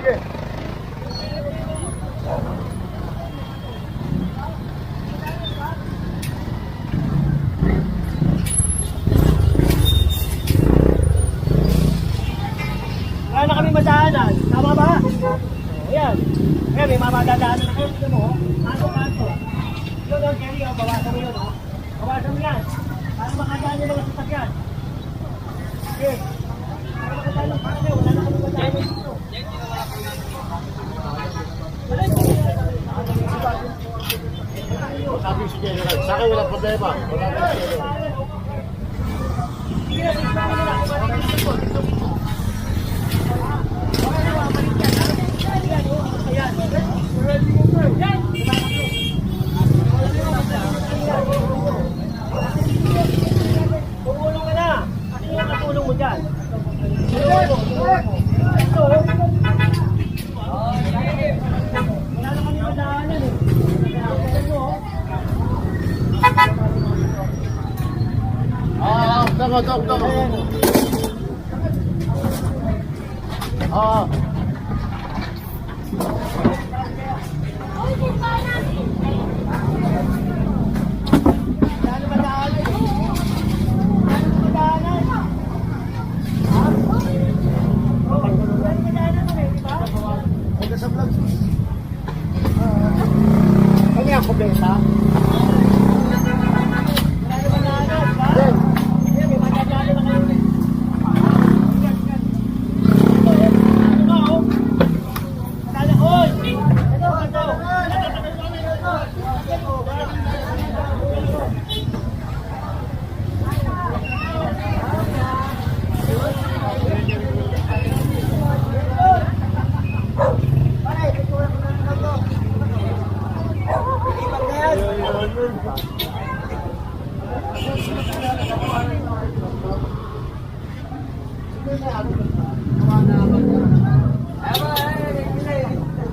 Wala na kami madaanan. Tama ba? Ayan. Ayan, may mamadadaanan na kayo. Tignan mo, kanto. Yun yung Kelly, bawasan mo yun. Bawasan mo yan. Para makadaan yung mga sasakyan. Okay. Para makadaan yung parang wala na kami madaanan dito. Sabi si General, sa akin walang problema. Wala na si General. Sige na, sige na. Tumulong ka na. Ano yung katulong mo dyan? Wala na kami madaanan eh. Tama. Kanya ako benta.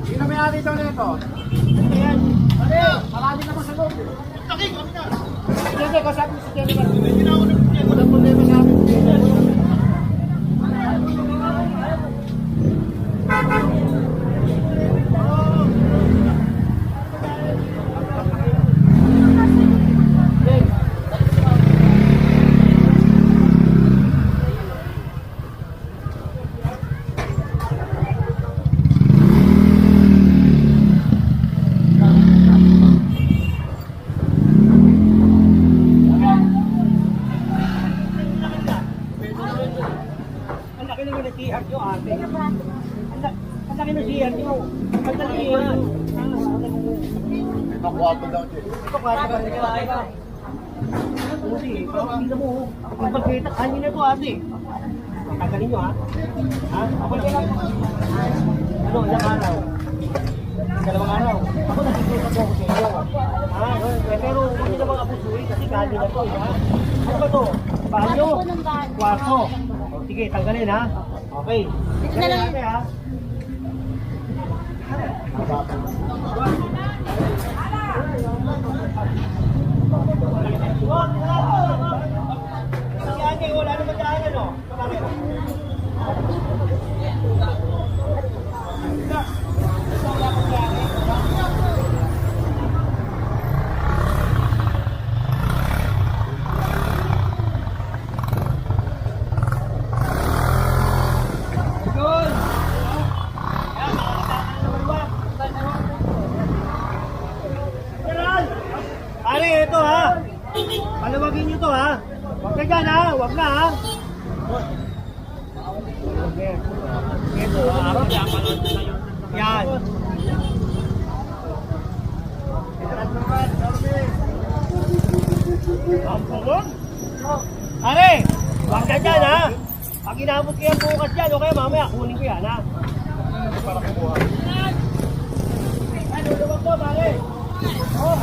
Sino may ari ito nito? Ayan. Marami naman sa loob. Hindi, kasabi si General. Walang problema sa amin. Ang laki naman ng tihak nyo, ate. Ang laki ng tihak nyo. Ang dali yan. Ito, kwarto daw siya. Ito, kaya ba? Kasi, parang hindi mo. Ang pagkita, kanin na ito, ate. Tagalin nyo, ha? Ha? Ako na lang. Ano, ilang araw? Dalawang araw. Ako nakikita ko sa inyo. Ha? Pero hindi naman abusuin kasi kanin na ito, ha? Ano ba ito? Banyo? Kwarto. O, sige, tanggalin, ha? Okay. Dito na lang. Tanggalin, ha? Si ate, wala naman daan, ano? Bakit? Pare, ito ha. Palawagin nyo to ha. Huwag ka dyan ha. Huwag na ha. Ito ha. Yan. Pare, huwag ka dyan ha. Pag inabot ko yan bukas yan, o kaya mamaya kunin ko yan ha. Para kukuha. Ano, luwag ko pare. Oh,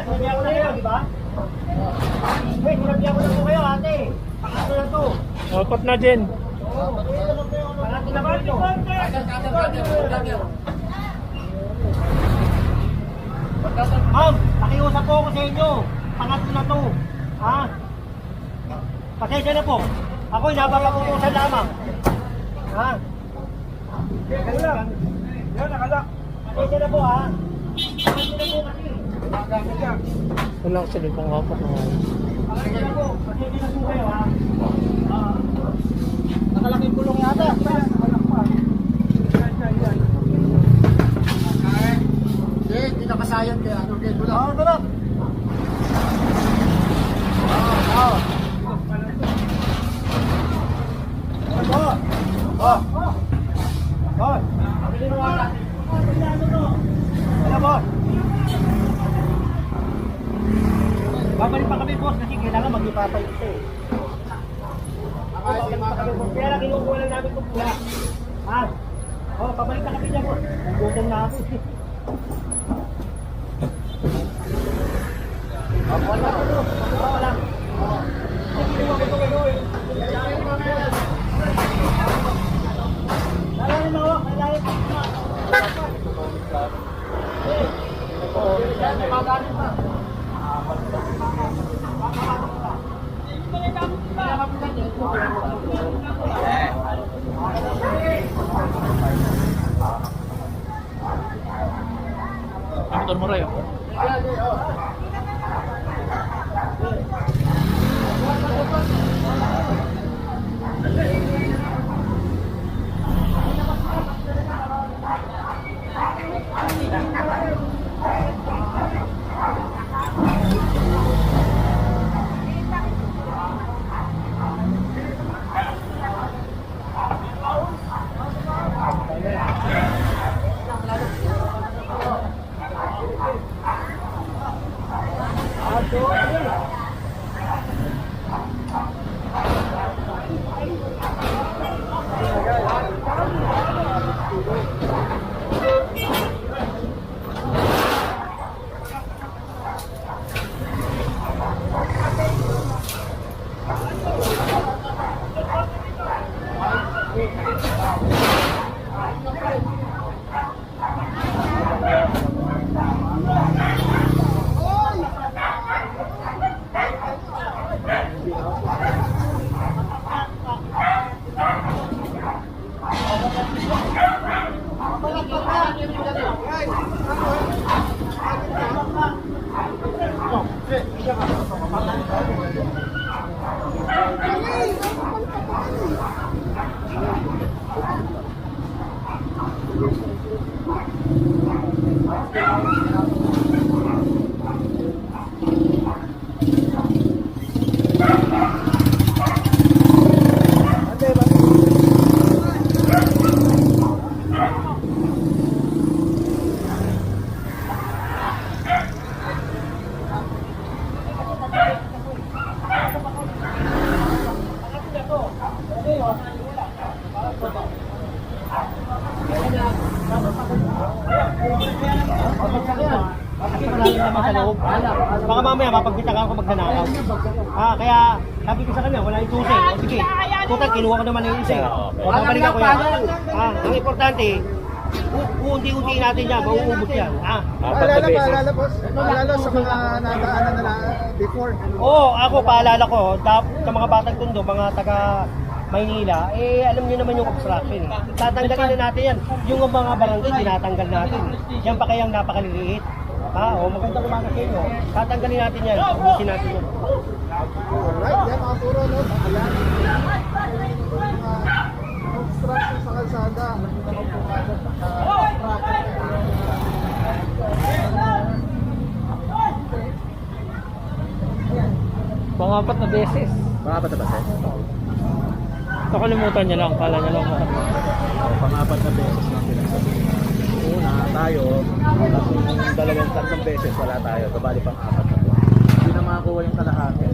sinabi ako na kayo, di ba? Wait, sinabi ako na po kayo, ate. Pangatlo na to. Apat na din. Pangatlo na ba ito? Ma'am, nakiusap po ako sa inyo. Pangatlo na to. Ha? Pasensya na po. Ako inabapakutusan lamang. Ha? Yan, nakalak. Pasensya na po ha. Pasensya na po kasi. Nagamit yan. Wala ko sila pang apat na. Pasensya na po. Pasensya na po kayo ha. Nakalaking kulong yata. Hindi na kasayang kaya ano kaya wala. Oo, tulog. Oo. Babalik pa kami boss kasi kailangan mag-ipapay ito eh. Babalik pa kami boss. Kaya lang kinukuha lang namin itong pula. Ha? Oh, pabalik na kami dyan boss. Gutom na ako eh. Wala ko to. Wala. Lalawin mo, lalawin mo. Motor mo rin. Kasi marami naman sa loob. Baka mamaya mapagbitakan ako magnanakaw. Kaya sabi ko sa kanya, wala yung susi. O sige, total kinuha ko naman yung isa. O babalik ako yan. Ang importante, uunti-unti natin yan, mauubos yan. Paalala boss. Paalala sa mga nadaanan na before. Oo, ako paalala ko, sa mga batang tundo, mga taga Maynila, alam niyo naman yung obstruction eh. Tatanggalin na natin yan. Yung mga barangay, tinatanggal natin. Yan pa kayang napakaliliit. Magandang umaga sa inyo. Tatanggalin natin yan. Ubusin natin yan. Alright, yan mga puro no. Ayan. Obstruction sa kalsada. Pangapat na beses. Pangapat na ba sir? Nakalimutan niya lang. Kala niya lang. Pangapat na beses lang pinagsabi. Una tayo, tatlong beses wala tayo. Kabali pang apat na po. Hindi na makakuha yung kalahati.